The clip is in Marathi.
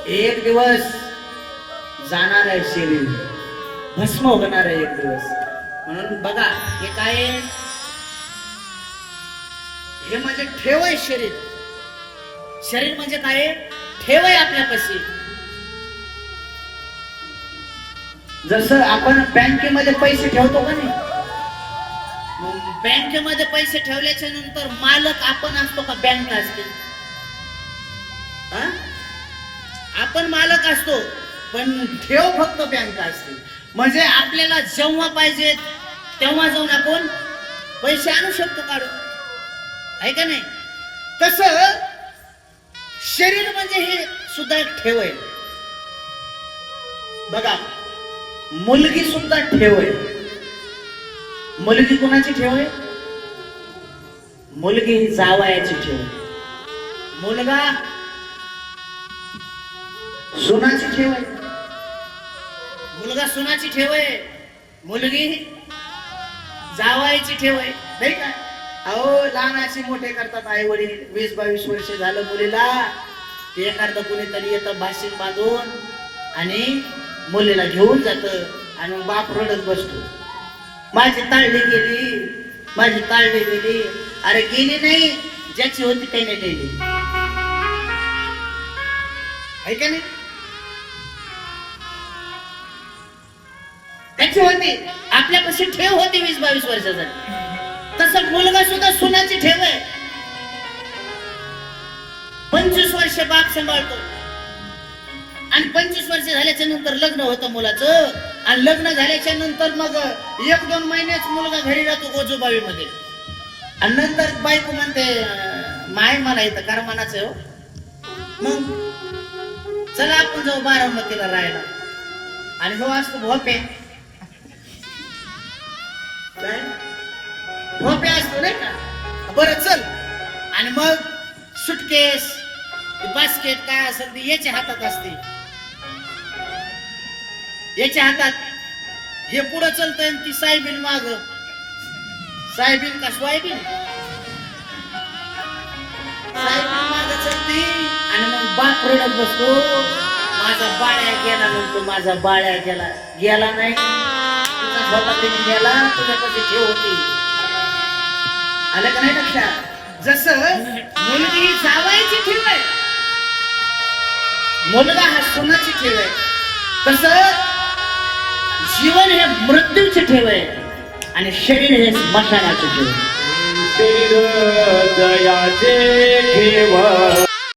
एक दिवस जाणार आहे शरीर, भस्म होणार आहे एक दिवस. म्हणून बघा हे काय आहे? हे म्हणजे ठेव आहे शरीर. शरीर म्हणजे काय आहे? ठेव आहे आपल्यापाशी. जसं आपण बँकेमध्ये पैसे ठेवतो का नाही, बँकेमध्ये पैसे ठेवल्याच्या नंतर मालक आपण असतो का बँक असते? आपण मालक असतो पण ठेव फक्त बँक असते. म्हणजे आपल्याला जेव्हा पाहिजे तेव्हा जाऊन आपण पैसे आणू शकतो काढून, आहे का नाही? तसं शरीर म्हणजे हे सुद्धा एक ठेव आहे. बघा मुलगी सुद्धा ठेव आहे. मुलगी कोणाची ठेव आहे? मुलगी ही जावयाची ठेव. मुलगा सुनाची ठेव आहे. मुलगा सुनाची ठेव आहे, मुलगी जावयाची ठेव आहे, नाही का? अहो लहानाचे मोठे करतात आई वडील. 20-22 वर्ष झालं मुलीला, ते एखादं कुणीतरी येतं भाषण बांधून आणि मुलीला घेऊन जात आणि बाप रडत बसतो, माझी ताळली गेली, माझी ताळली गेली. अरे गेली नाही, ज्याची होती काही नाही गेली, आहे का नाही? त्याची होती, आपल्यापाशी ठेव होती 20-22 वर्षासाठी. तसं मुलगा सुद्धा सुनाची ठेव आहे. 25 वर्ष बाप सांभाळतो आणि 25 वर्ष झाल्याच्या नंतर लग्न होतं मुलाचं. आणि लग्न झाल्याच्या नंतर मग 1-2 महिन्याच मुलगा घरी राहतो गोजूबाईमध्ये. आणि नंतर बायको म्हणते, माय मला इथं करमानाचं हो, मग चला आपण जाऊ बारामतीला राहायला. आणि हो असतो भोपे, काय भोपे असतो नाही का? बरं चल. आणि मग सुटकेस बास्केट काय असेल ते याच्या हातात असते, याच्या हातात. हे पुढं चलतंय ती सायबीन माग. सायबीन का सोयाबीन? सायबीन माग चलती. आणि मग बाप रडत बसतो, माझा बाळ्या गेला. म्हणतो माझा बाळ्या गेला. गेला नाही, तुझा स्वतःने गेला, तुझ्यापाशी ठेव होती. आलं का नाही लक्षात? जसं मुलगी ही जावयाची ठेव आहे, मुलगा हा सोनाची ठेव आहे, तसं जीवन हे मृत्यूची ठेव आहे आणि शरीर हे स्मशानाची ठेव आहे. शरीर दयाचे ठेव